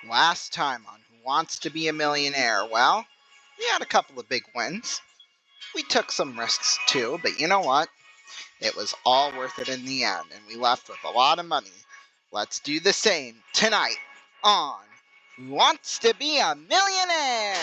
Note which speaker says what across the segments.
Speaker 1: Last time on Who Wants to Be a Millionaire? Well, we had a couple of big wins. We took some risks too, but you know what? It was all worth it in the end, and we left with a lot of money. Let's do the same tonight on Who Wants to Be a Millionaire?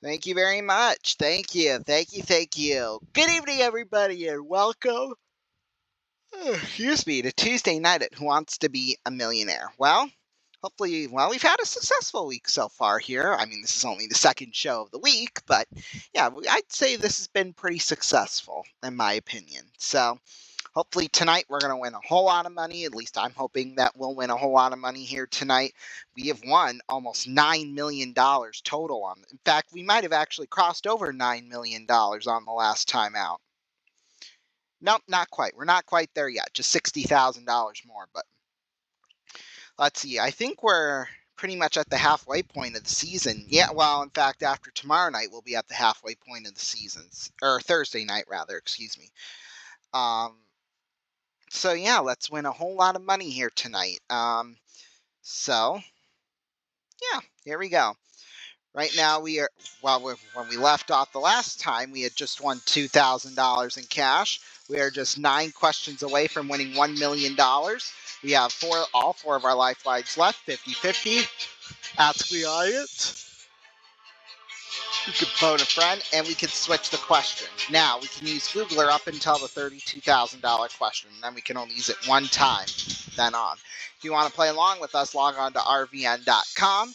Speaker 1: Thank you very much. Thank you. Good evening, everybody, and welcome. Excuse me, to Tuesday night at Who Wants to Be a Millionaire. Well, hopefully, we've had a successful week so far here. I mean, this is only the second show of the week, but yeah, I'd say this has been pretty successful, in my opinion. So, hopefully tonight we're going to win a whole lot of money. At least I'm hoping that we'll win a whole lot of money here tonight. We have won almost $9 million total on. In fact, we might have actually crossed over $9 million on the last time out. Nope, not quite. We're not quite there yet. Just $60,000 more. But let's see. I think we're pretty much at the halfway point of the season. Yeah, well, in fact, after tomorrow night, we'll be at the halfway point of the season. Or Thursday night, rather. Excuse me. So, yeah, let's win a whole lot of money here tonight. So, yeah, here we go. Right now, we are, well, when we left off the last time, we had just won $2,000 in cash. We are just 9 questions away from winning $1 million. We have all four of our lifelines left, 50-50. Ask the audience. You can phone a friend, and we can switch the question. Now, we can use Googler up until the $32,000 question, and then we can only use it one time, then on. If you want to play along with us, log on to rvn.com.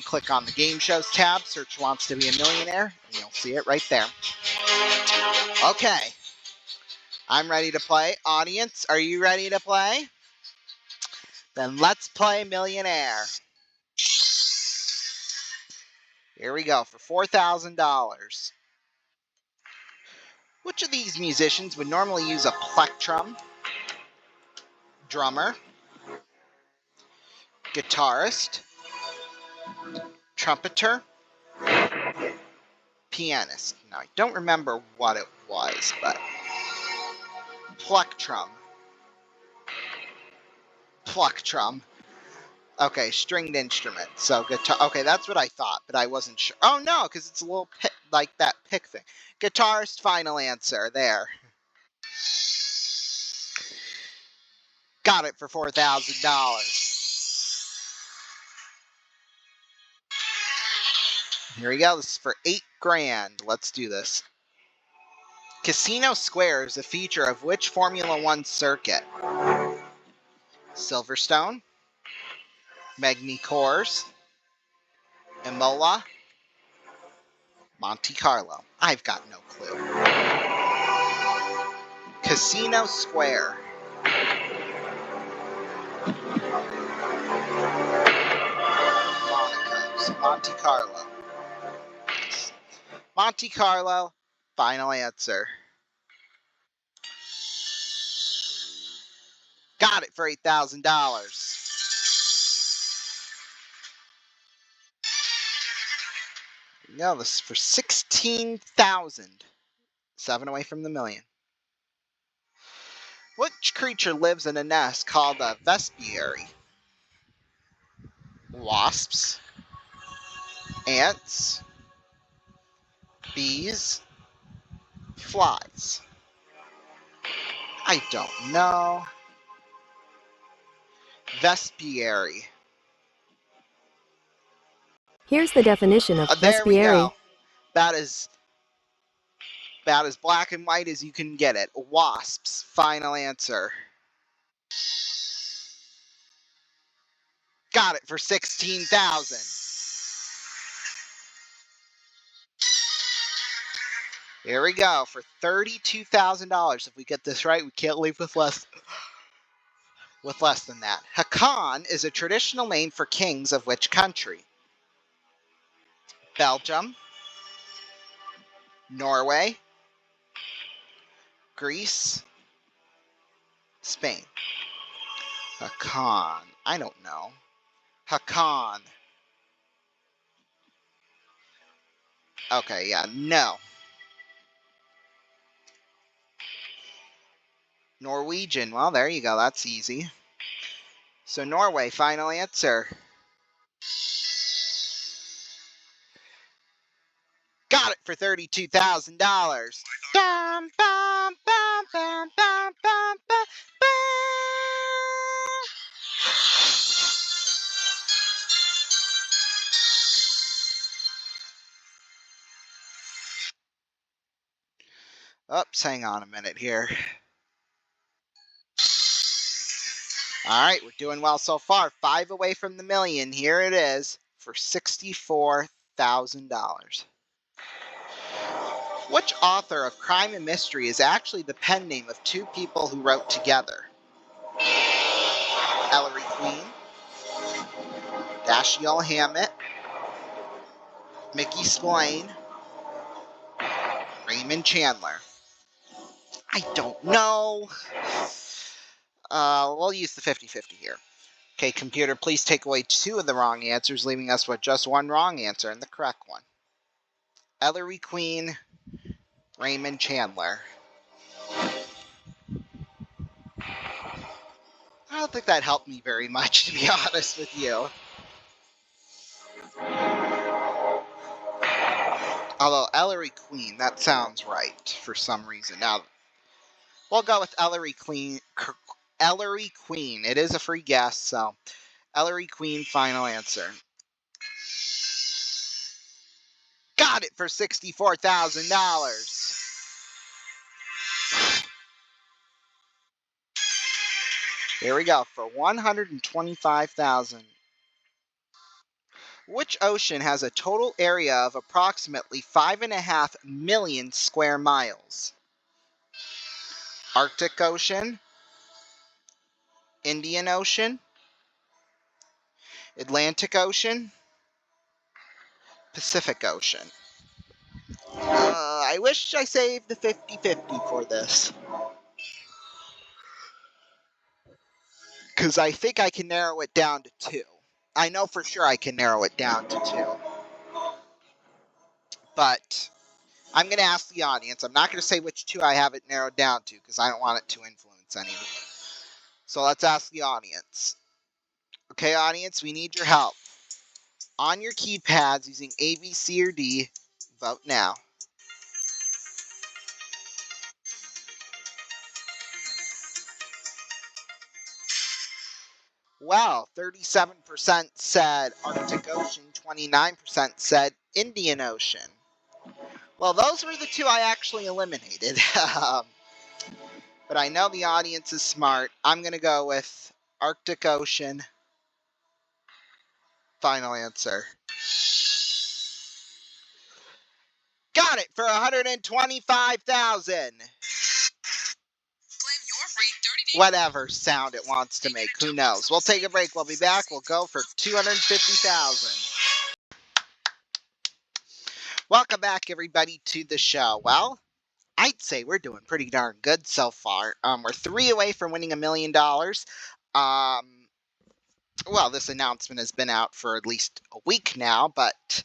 Speaker 1: Click on the Game Shows tab, search Wants to Be a Millionaire, and you'll see it right there. Okay. I'm ready to play. Audience, are you ready to play? Then let's play Millionaire. Here we go for $4,000. Which of these musicians would normally use a plectrum, drummer, guitarist, trumpeter, pianist? Now, I don't remember what it was, but plectrum. Okay, stringed instrument. So guitar. Okay, that's what I thought, but I wasn't sure. Oh no, because it's a little like that pick thing. Guitarist, final answer. There. Got it for $4,000. Here we go. This is for $8,000. Let's do this. Casino Square is a feature of which Formula One circuit? Silverstone, Magny Cours, Imola, Monte Carlo. I've got no clue. Casino Square. Monaco's Monte Carlo. Monte Carlo, final answer. Got it for $8,000. No, this is for $16,000. 7 away from the million. Which creature lives in a nest called a vespiary? Wasps, ants, bees, flies. I don't know. Vespiary.
Speaker 2: Here's the definition of
Speaker 1: There we
Speaker 2: vespiary.
Speaker 1: go. About as black and white as you can get it. Wasps. Final answer. Got it for $16,000. Here we go for $32,000. If we get this right, we can't leave with less than that. Hakan is a traditional name for kings of which country? Belgium, Norway, Greece, Spain. Hakan. I don't know. Hakan. Okay, yeah, no. Norwegian. Well, there you go. That's easy. So Norway, final answer. Got it for $32,000. Bum, bum, bum, bum, bum, bum, bum, bum. Oops, hang on a minute here. All right, we're doing well so far. 5 away from the million. Here it is for $64,000. Which author of crime and mystery is actually the pen name of 2 people who wrote together? Ellery Queen, Dashiell Hammett, Mickey Spillane, Raymond Chandler. I don't know. We'll use the 50-50 here. Okay, computer, please take away 2 of the wrong answers, leaving us with just 1 wrong answer and the correct one. Ellery Queen, Raymond Chandler. I don't think that helped me very much, to be honest with you. Although Ellery Queen, that sounds right for some reason. Now, we'll go with Ellery Queen. Ellery Queen. It is a free guess, so Ellery Queen, final answer. Got it for $64,000. Here we go for $125,000. Which ocean has a total area of approximately 5.5 million square miles? Arctic Ocean, Indian Ocean, Atlantic Ocean, Pacific Ocean. I wish I saved the 50-50 for this. Because I think I can narrow it down to 2. I know for sure I can narrow it down to 2. But I'm going to ask the audience. I'm not going to say which 2 I have it narrowed down to because I don't want it to influence anyone. So let's ask the audience. Okay, audience, we need your help. On your keypads using A, B, C, or D, vote now. Well, 37% said Arctic Ocean, 29% said Indian Ocean. Well, those were the 2 I actually eliminated. But I know the audience is smart. I'm going to go with Arctic Ocean. Final answer. Got it for $125,000. Whatever sound it wants to make, who knows? We'll take a break. We'll be back. We'll go for $250,000. Welcome back, everybody, to the show. Well, I'd say we're doing pretty darn good so far. We're 3 away from winning $1 million. Well, this announcement has been out for at least a week now, but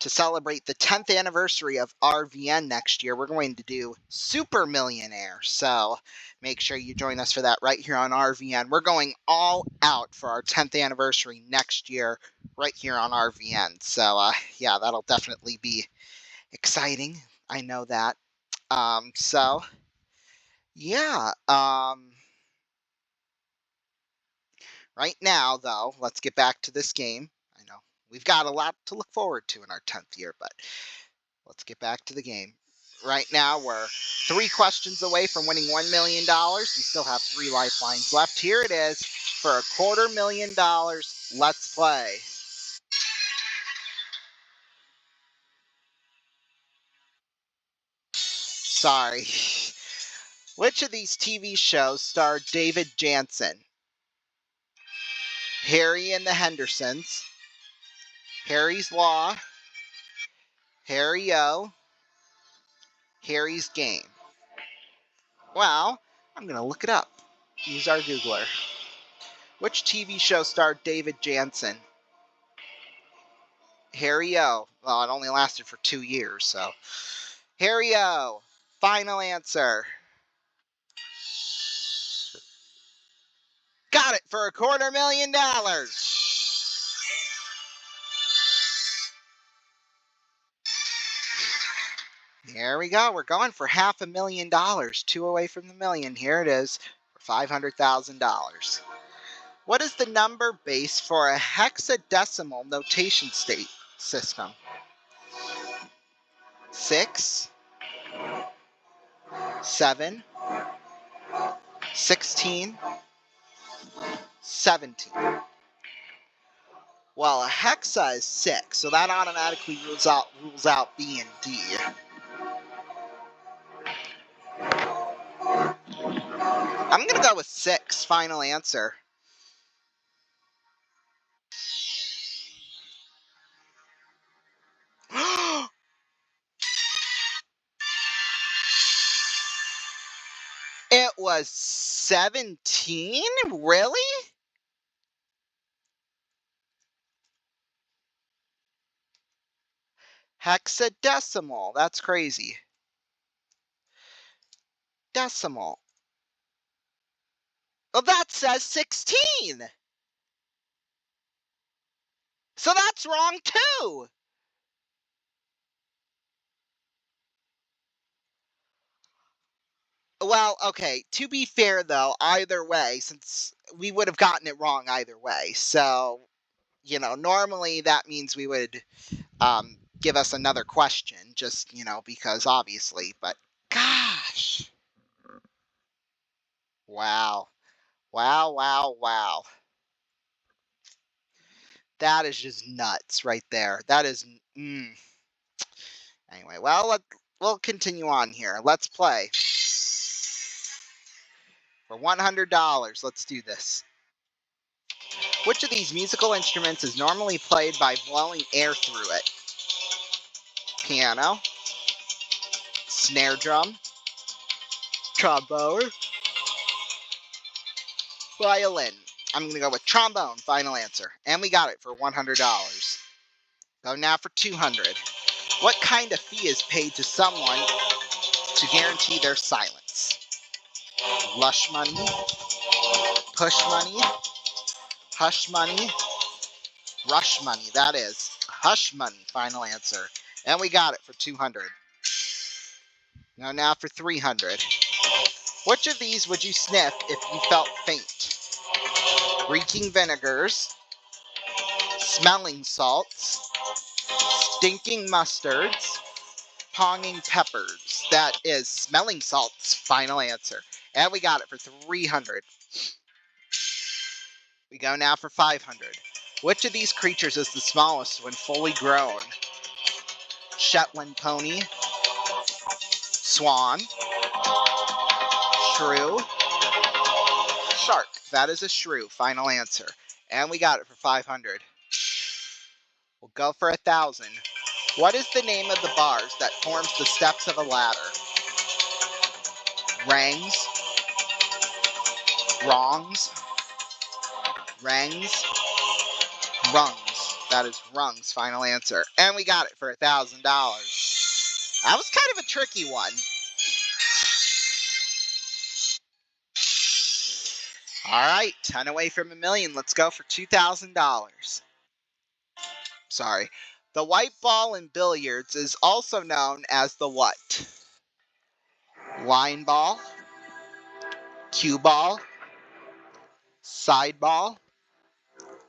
Speaker 1: to celebrate the 10th anniversary of RVN next year, we're going to do Super Millionaire. So make sure you join us for that right here on RVN. We're going all out for our 10th anniversary next year right here on RVN. So, yeah, that'll definitely be exciting. I know that. So, yeah. Right now, though, let's get back to this game. I know we've got a lot to look forward to in our 10th year, but let's get back to the game. Right now, we're 3 questions away from winning $1 million. We still have 3 lifelines left. Here it is for $250,000. Let's play. Sorry. Which of these TV shows starred David Jansen? Harry and the Hendersons, Harry's Law, Harry O, Harry's Game. Well, I'm going to look it up. Use our Googler. Which TV show starred David Jansen? Harry-O. Well, it only lasted for 2 years, so. Harry-O. Final answer. Got it for $250,000. Here we go. We're going for $500,000. 2 away from the million. Here it is for $500,000. What is the number base for a hexadecimal notation state system? 6, 7, 16, 17. Well, a hexa is 6, so that automatically rules out B and D. I'm going to go with 6, final answer. It was 17? Really? Hexadecimal. That's crazy. Decimal. Well, that says 16. So that's wrong too. Well, okay, to be fair though, either way, since we would have gotten it wrong either way. So, normally that means we would give us another question, just, because obviously, but gosh. Wow. Wow, wow, wow. That is just nuts right there. That is, Anyway, well, we'll continue on here. Let's play. For $100, let's do this. Which of these musical instruments is normally played by blowing air through it? Piano, snare drum, trombone, violin. I'm going to go with trombone, final answer. And we got it for $100. Go now for $200. What kind of fee is paid to someone to guarantee their silence? Lush money, push money, hush money, rush money. That is hush money, final answer. And we got it for $200. Now for $300. Which of these would you sniff if you felt faint? Reeking vinegars, smelling salts, stinking mustards, ponging peppers. That is smelling salts, final answer. And we got it for $300. We go now for $500. Which of these creatures is the smallest when fully grown? Shetland pony, swan, shrew, shark. That is a shrew, final answer. And we got it for $500. We'll go for $1,000. What is the name of the bars that forms the steps of a ladder? Rangs, wrongs, rangs, rungs. That is rungs, final answer. And we got it for $1,000. That was kind of a tricky one. All right, 10 away from a million. Let's go for $2,000. Sorry. The white ball in billiards is also known as the what? Line ball, cue ball, side ball,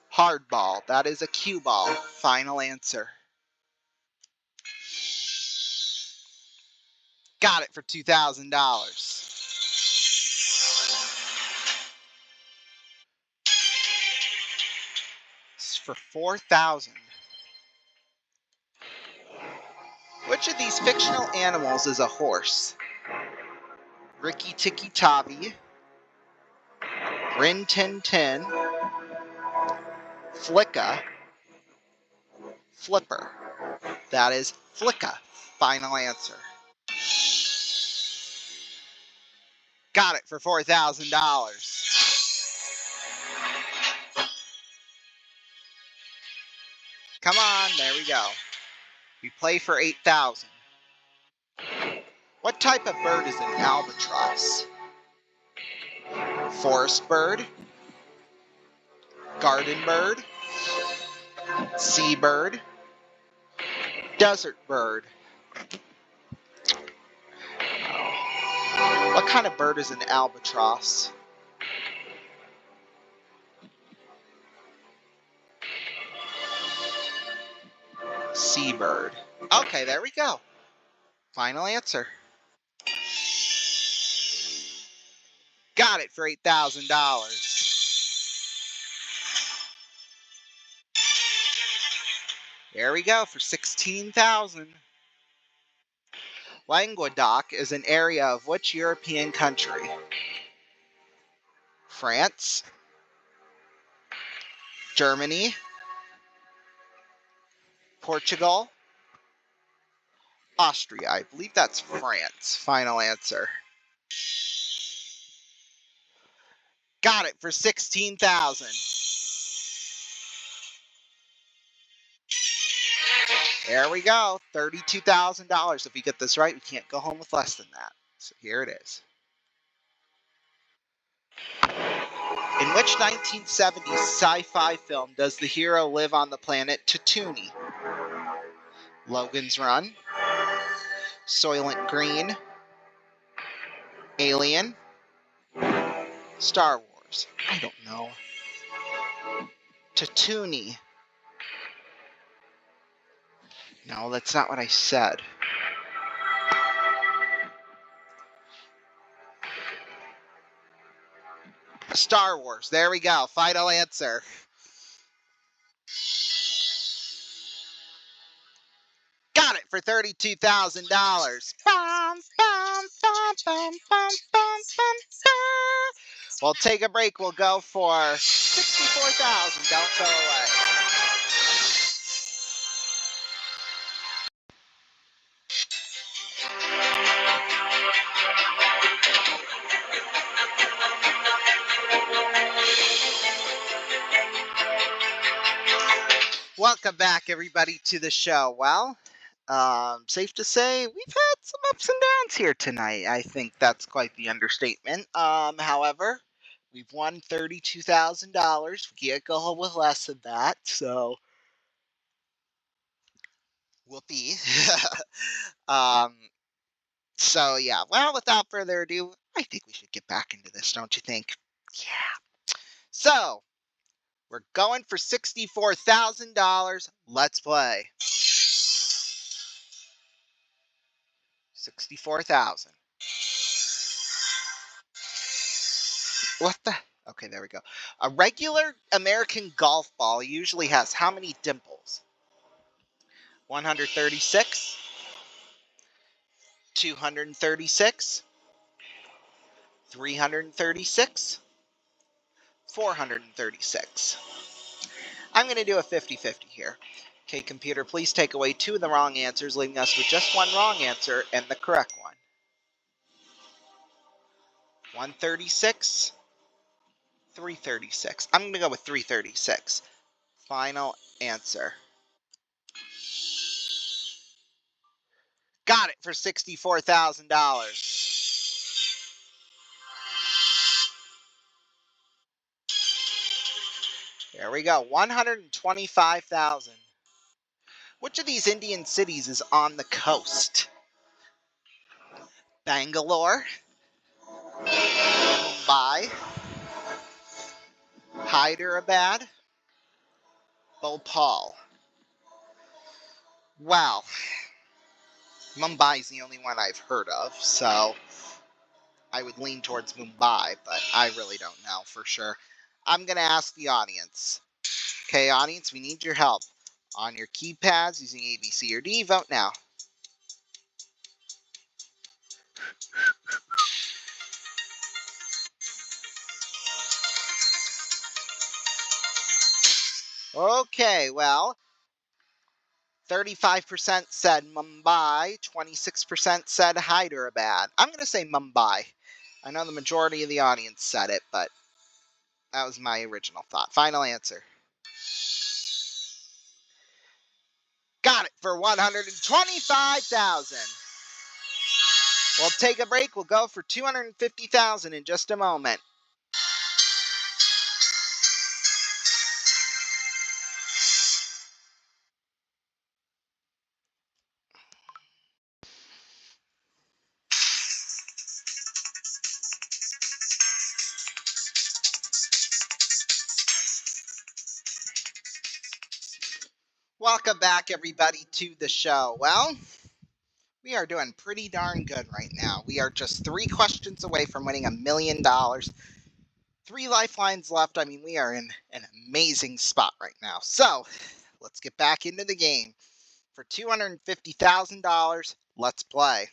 Speaker 1: hard ball. That is a cue ball. Final answer. Got it for $2,000. For $4,000. Which of these fictional animals is a horse? Ricky Tikki Tavi, Rin Tin Tin, Flicka, Flipper. That is Flicka. Final answer. Got it for $4,000. Come on, there we we go. We play for 8,000. What type of bird is an albatross? Forest bird, garden bird, seabird, desert bird. What kind of bird is an albatross? Seabird. Okay, there we go. Final answer. Got it for $8,000. There we go for 16,000. Languedoc is an area of which European country? France, Germany, Portugal, Austria. I believe that's France. Final answer. Got it for 16,000. There we go. $32,000. If we get this right, we can't go home with less than that. So here it is. In which 1970s sci-fi film does the hero live on the planet Tatooine? Logan's Run, Soylent Green, Alien, Star Wars. I don't know. Tatooine. No, that's not what I said. Star Wars. There we go. Final answer. Got it for $32,000. We'll take a break. We'll go for 64,000. Don't go away. Welcome back, everybody, to the show. Well, safe to say we've had some ups and downs here tonight. I think that's quite the understatement. However, we've won $32,000. We can't go home with less than that, so whoopee. um, so yeah. Well, without further ado, I think we should get back into this, don't you think? Yeah. So we're going for $64,000. Let's play. 64,000. What the? Okay, there we go. A regular American golf ball usually has how many dimples? 136, 236, 336, 436. I'm going to do a 50-50 here. Okay, computer, please take away 2 of the wrong answers, leaving us with just 1 wrong answer and the correct one. 136, 336. I'm going to go with 336. Final answer. Got it for $64,000. There we go. 125,000. Which of these Indian cities is on the coast? Bangalore, Mumbai, Hyderabad, Bhopal. Wow. Mumbai's the only one I've heard of, so I would lean towards Mumbai, but I really don't know for sure. I'm going to ask the audience. Okay, audience, we need your help. On your keypads using A, B, C, or D, vote now. Okay, well, 35% said Mumbai, 26% said Hyderabad. I'm going to say Mumbai. I know the majority of the audience said it, but that was my original thought. Final answer. Got it for 125,000. We'll take a break. We'll go for 250,000 in just a moment. Welcome back, everybody, to the show. Well, we are doing pretty darn good right now. We are just 3 questions away from winning $1 million. 3 lifelines left. I mean, we are in an amazing spot right now. So, let's get back into the game. For $250,000, let's play.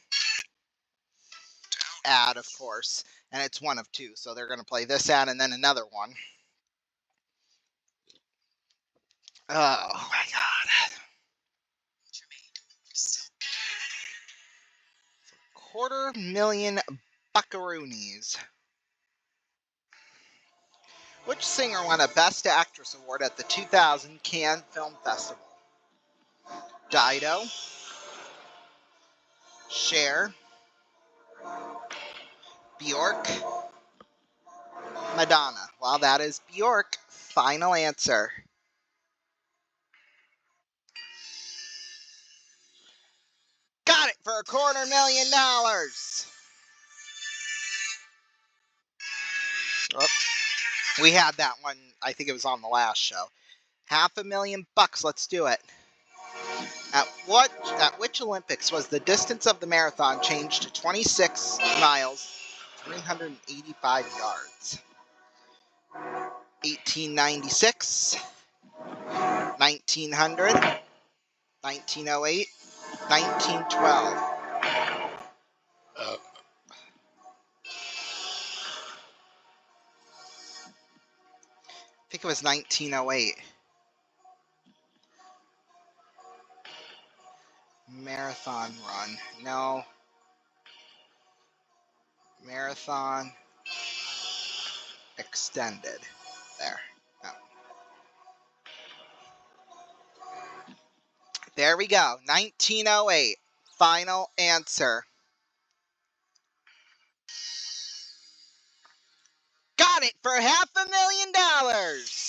Speaker 1: Ad, of course. And it's one of 2, so they're going to play this ad and then another one. Oh, my God. $250,000 buckaroonies. Which singer won a Best Actress award at the 2000 Cannes Film Festival? Dido, Cher, Bjork, Madonna. Well, that is Bjork. Final answer. Got it for $250,000. Oh, we had that one. I think it was on the last show. $500,000. Let's do it. At which Olympics was the distance of the marathon changed to 26 miles, 385 yards? 1896, 1900, 1908, 1912. I think it was 1908. Marathon run. No. Marathon extended. There. No. There we go. 1908. Final answer. Got it for $500,000.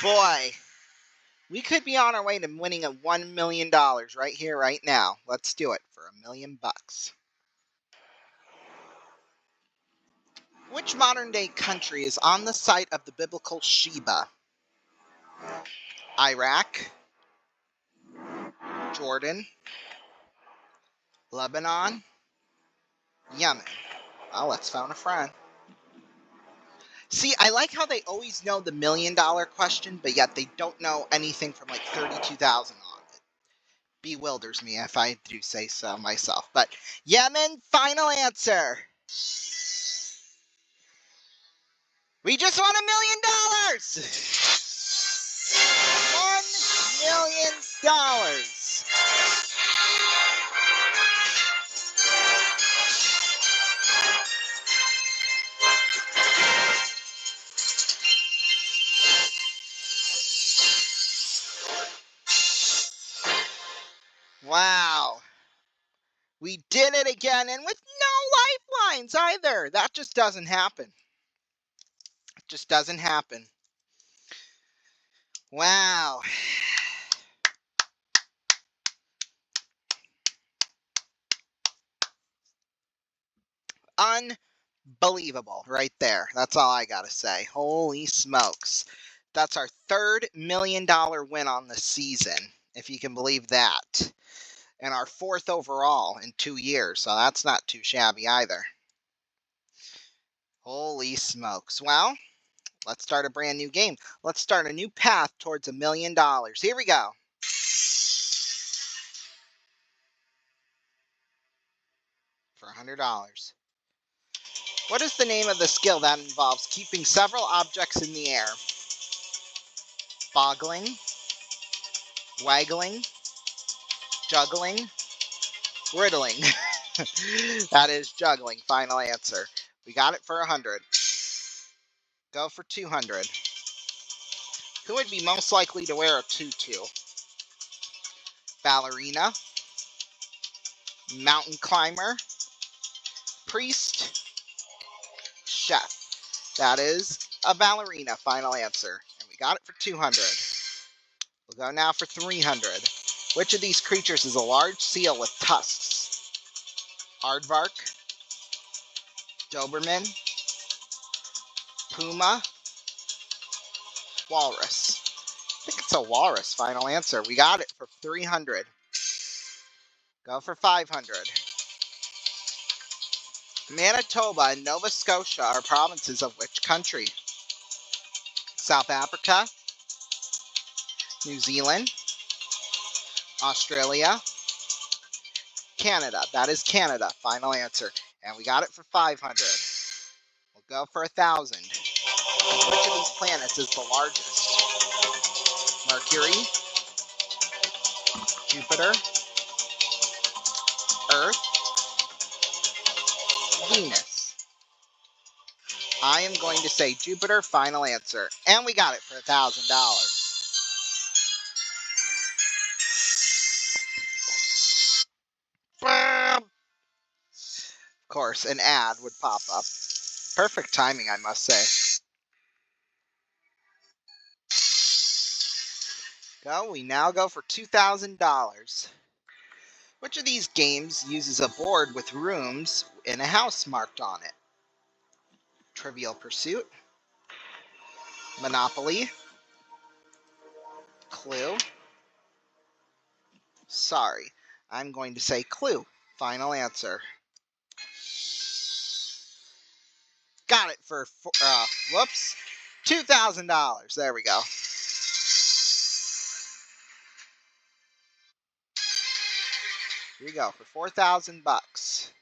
Speaker 1: Boy, we could be on our way to winning $1 million right here, right now. Let's do it for $1 million. Which modern-day country is on the site of the biblical Sheba? Iraq, Jordan, Lebanon, Yemen. Well, let's phone a friend. See, I like how they always know the $1 million question, but yet they don't know anything from like 32,000 on it. Bewilders me if I do say so myself. But Yemen, final answer. We just won $1 million. $1 million. Wow. We did it again, and with no lifelines either. That just doesn't happen. It just doesn't happen. Wow. Unbelievable right there. That's all I gotta say. Holy smokes. That's our third $1 million win on the season, if you can believe that. And our 4th overall in 2 years, so that's not too shabby either. Holy smokes. Well, let's start a brand new game. Let's start a new path towards $1 million. Here we go. For $100. What is the name of the skill that involves keeping several objects in the air? Boggling, waggling, juggling, riddling. That is juggling. Final answer. We got it for 100. Go for 200. Who would be most likely to wear a tutu? Ballerina, mountain climber, priest, chef. That is a ballerina, final answer. And we got it for 200. We'll go now for 300. Which of these creatures is a large seal with tusks? Aardvark, Doberman, Puma, Walrus. I think it's a walrus, final answer. We got it for 300. Go for 500. Manitoba and Nova Scotia are provinces of which country? South Africa, New Zealand, Australia, Canada. That is Canada, final answer. And we got it for 500. We'll go for 1,000. Which of these planets is the largest? Mercury, Jupiter, Earth, Venus. I am going to say Jupiter, final answer. And we got it for $1,000. Of course, an ad would pop up. Perfect timing, I must say. We now go for $2,000. Which of these games uses a board with rooms in a house marked on it? Trivial Pursuit, Monopoly, Clue. Sorry, I'm going to say Clue. Final answer. Got it for, whoops, $2,000. There we go. Here we go for 4,000 bucks.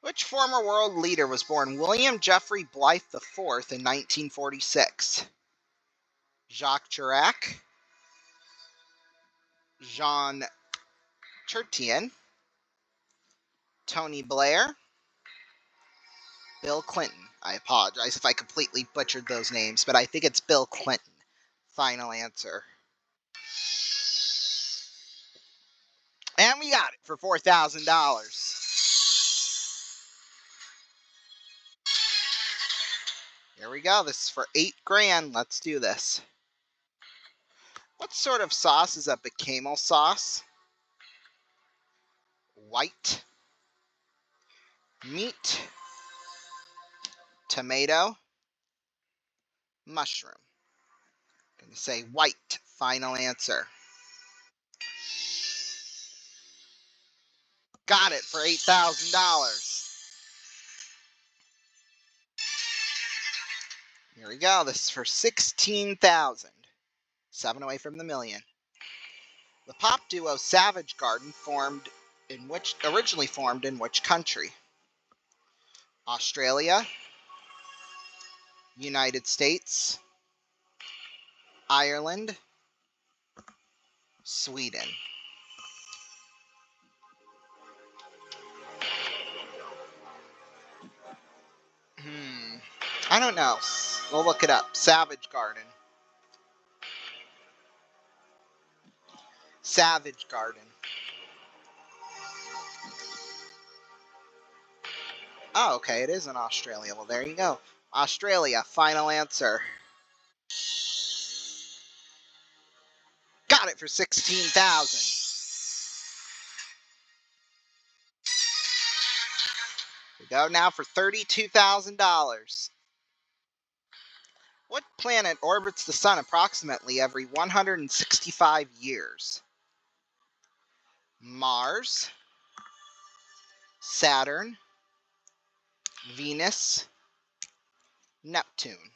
Speaker 1: Which former world leader was born William Jeffrey Blythe IV in 1946? Jacques Chirac, Jean Chrétien, Tony Blair, Bill Clinton. I apologize if I completely butchered those names, but I think it's Bill Clinton. Final answer. And we got it for $4,000. Here we go. This is for 8 grand. Let's do this. What sort of sauce is a bechamel sauce? White, meat, tomato, mushroom. I'm going to say white. Final answer. Got it for $8,000. Here we go. This is for 16,000. 7 away from the million. The pop duo Savage Garden originally formed in which country? Australia, United States, Ireland, Sweden. I don't know. We'll look it up. Savage Garden. Savage Garden. Oh, okay. It is in Australia. Well, there you go. Australia. Final answer. Got it for 16,000. We go now for $32,000. What planet orbits the sun approximately every 165 years? Mars, Saturn, Venus, Neptune.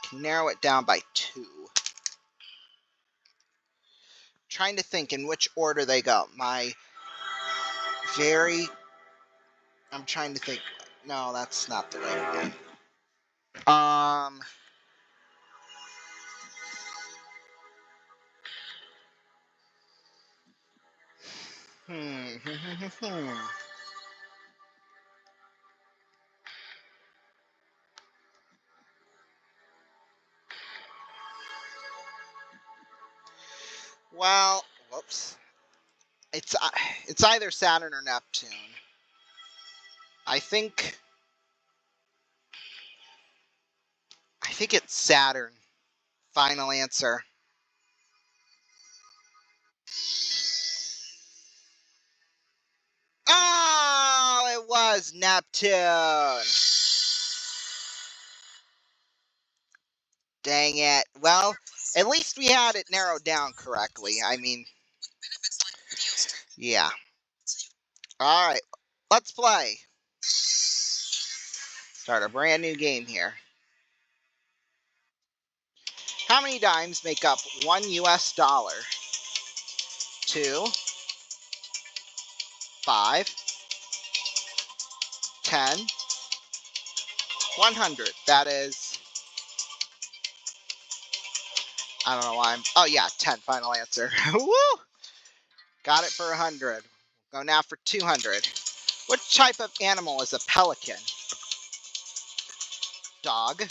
Speaker 1: Can narrow it down by 2. Trying to think in which order they go. I'm trying to think. No, that's not the right one. Hmm. Well, whoops. It's either Saturn or Neptune. I think it's Saturn. Final answer. Oh, it was Neptune. Dang it. Well, at least we had it narrowed down correctly. I mean, yeah. All right, let's play. Start a brand new game here. How many dimes make up $1 US? 2, 5, 10, 100. That is, I don't know why I'm, oh yeah, 10, final answer. Woo! Got it for 100. Go now for 200. Which type of animal is a pelican? Dog,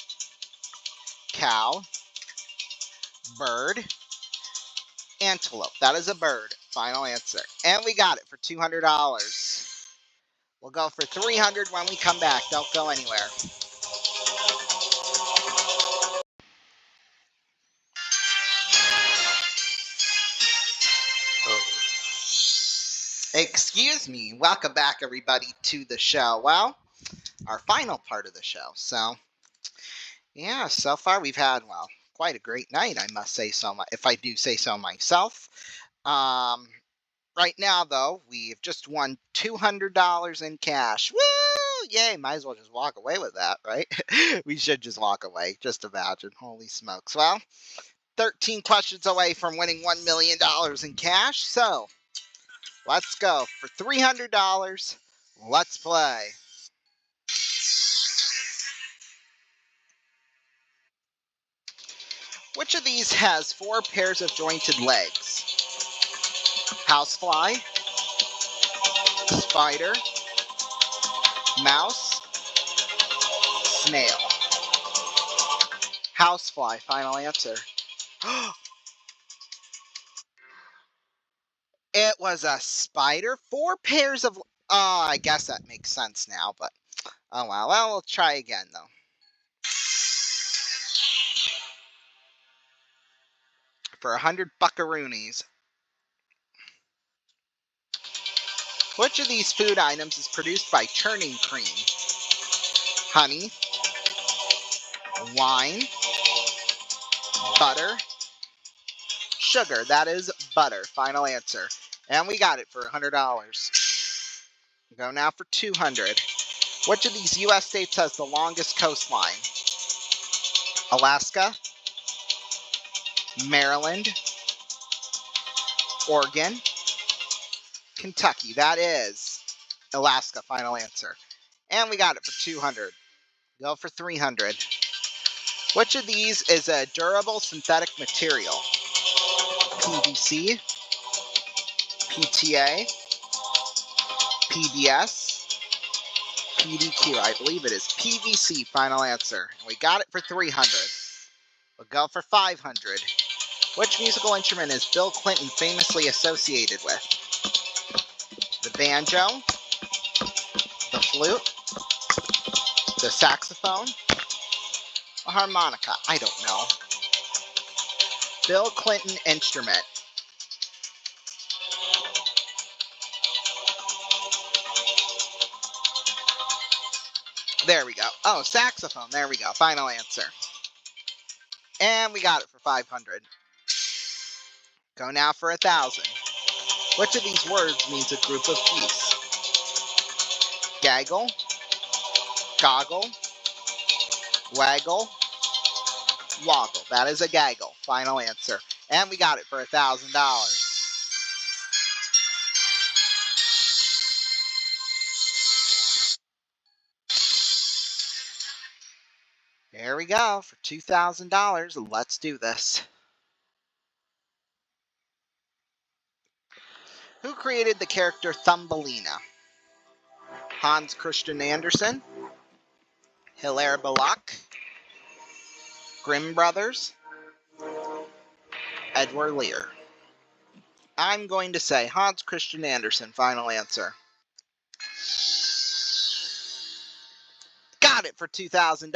Speaker 1: cow, bird, antelope. That is a bird. Final answer. And we got it for $200. We'll go for 300 when we come back. Don't go anywhere. Excuse me. Welcome back, everybody, to the show. Well, our final part of the show. So, yeah, so far we've had, well, quite a great night, I must say so, if I do say so myself. Um, right now, though, we've just won $200 in cash. Woo! Yay! Might as well just walk away with that, right? We should just walk away. Just imagine. Holy smokes. Well, 13 questions away from winning $1 million in cash. So, let's go. For $300, let's play. Which of these has 4 pairs of jointed legs? Housefly, spider, mouse, snail. Housefly, final answer. It was a spider. 4 pairs of... Oh, I guess that makes sense now, but... Oh, well. Well, we'll try again, though. For 100 buckaroonies. Which of these food items is produced by churning cream? Honey, wine, butter, sugar. That is butter. Final answer. And we got it for $100. Go now for 200. Which of these U.S. states has the longest coastline? Alaska, Maryland, Oregon, Kentucky. That is Alaska. Final answer. And we got it for 200. Go for 300. Which of these is a durable synthetic material? PVC, PTA, PDS, PDQ. I believe it is PVC. Final answer. And we got it for 300. We'll go for 500. Which musical instrument is Bill Clinton famously associated with? The banjo, the flute, the saxophone, a harmonica. I don't know. Bill Clinton instrument. There we go. Oh, saxophone. There we go. Final answer. And we got it for 500. Go now for 1,000. Which of these words means a group of geese? Gaggle, goggle, waggle, woggle. That is a gaggle. Final answer. And we got it for $1,000. There we go for $2,000. Let's do this. Who created the character Thumbelina? Hans Christian Andersen, Hilaire Belloc, Grimm Brothers, Edward Lear. I'm going to say Hans Christian Andersen. Final answer. Got it for $2,000.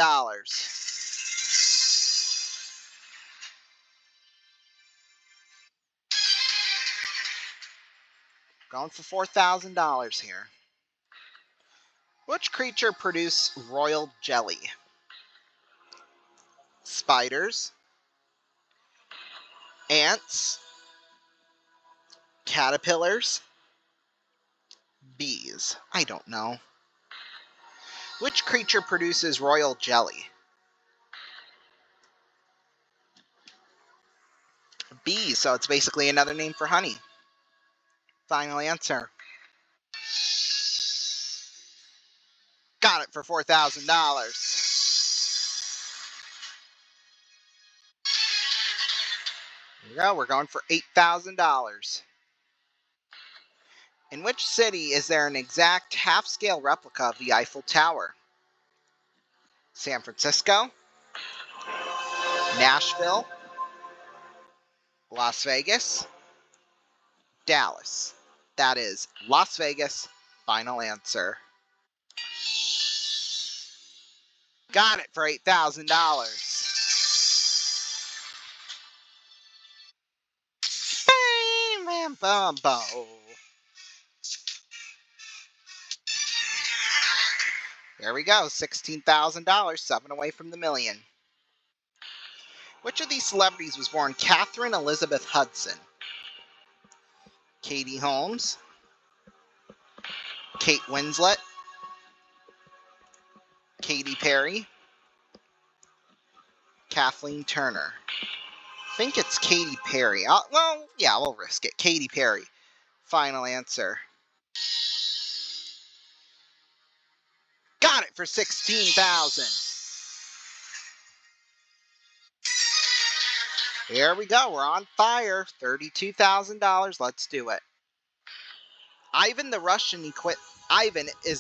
Speaker 1: Going for $4,000 here. Which creature produce royal jelly? Spiders, ants, caterpillars, bees. I don't know. Which creature produces royal jelly? Bees, so it's basically another name for honey. Final answer. Got it for $4,000. Here we go, we're going for $8,000. In which city is there an exact half-scale replica of the Eiffel Tower? San Francisco, Nashville, Las Vegas, Dallas. That is Las Vegas. Final answer. Got it for $8,000. Bam, bam, bam, boom. There we go, $16,000, 7 away from the million. Which of these celebrities was born Catherine Elizabeth Hudson? Katie Holmes, Kate Winslet, Katy Perry, Kathleen Turner. I think it's Katy Perry. Well, yeah, we'll risk it. Katy Perry. Final answer. Got it for $16,000. Here we go. We're on fire. $32,000. Let's do it. Ivan is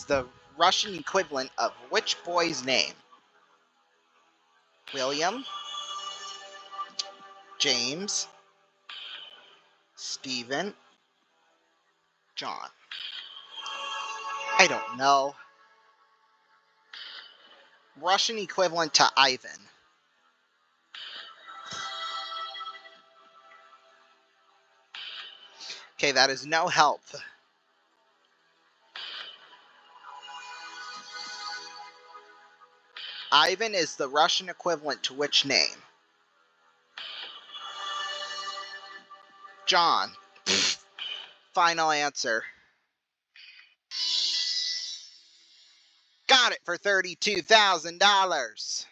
Speaker 1: the Russian equivalent of which boy's name? William, James, Stephen, John. I don't know. Russian equivalent to Ivan. Okay, that is no help. Ivan is the Russian equivalent to which name? John. Final answer. Got it for $32,000.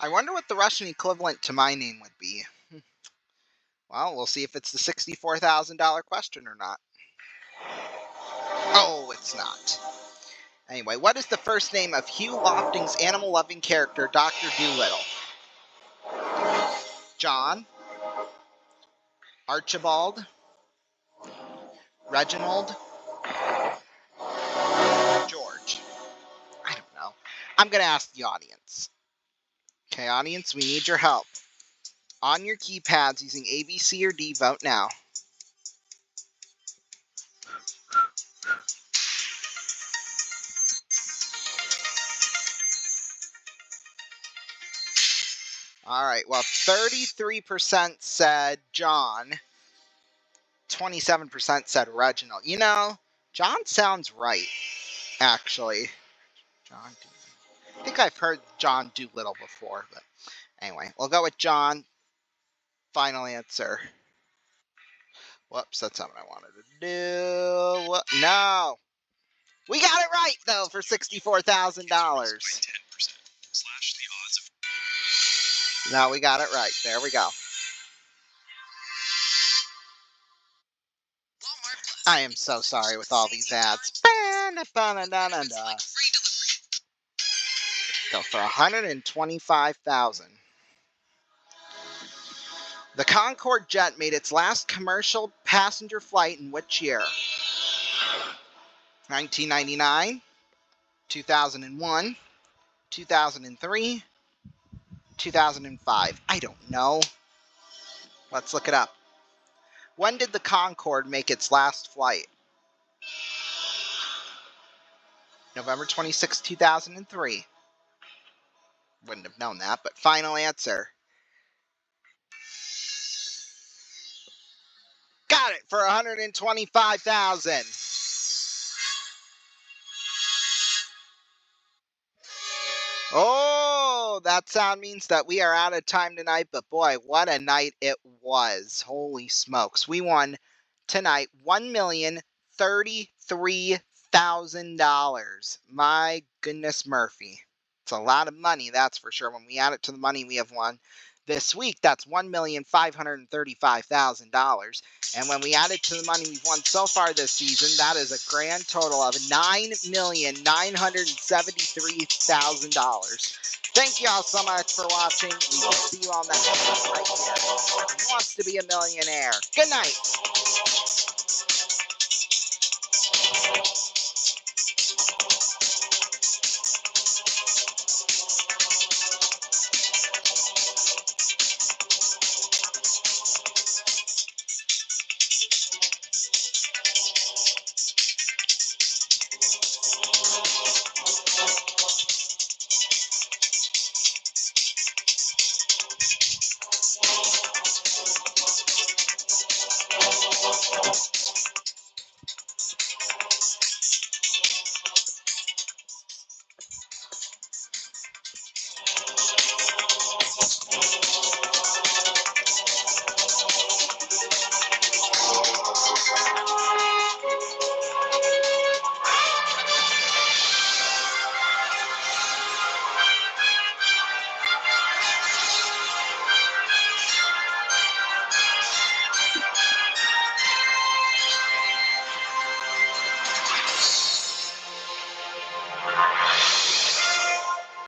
Speaker 1: I wonder what the Russian equivalent to my name would be. Well, we'll see if it's the $64,000 question or not. Oh, it's not. Anyway, what is the first name of Hugh Lofting's animal-loving character, Dr. Dolittle? John, Archibald, Reginald, George. I don't know. I'm going to ask the audience. Okay, audience, we need your help. On your keypads using A, B, C, or D, vote now. All right, well, 33% said John, 27% said Reginald. You know, John sounds right, actually. John, I think I've heard John Doolittle before, but anyway, we'll go with John. Final answer. Whoops, that's not what I wanted to do. No. We got it right, though, for $64,000. No, we got it right. There we go. I am so sorry with all these ads. Go for $125,000. The Concorde jet made its last commercial passenger flight in which year? 1999, 2001, 2003, 2005. I don't know. Let's look it up. When did the Concorde make its last flight? November 26, 2003. Wouldn't have known that, but final answer. Got it for $125,000. Oh, that sound means that we are out of time tonight, but boy, what a night it was. Holy smokes. We won tonight $1,033,000. My goodness, Murphy. It's a lot of money, that's for sure. When we add it to the money we have won this week, that's $1,535,000. And when we add it to the money we've won so far this season, that is a grand total of $9,973,000. Thank you all so much for watching. We will see you all next time right here. Who Wants to Be a Millionaire. Good night.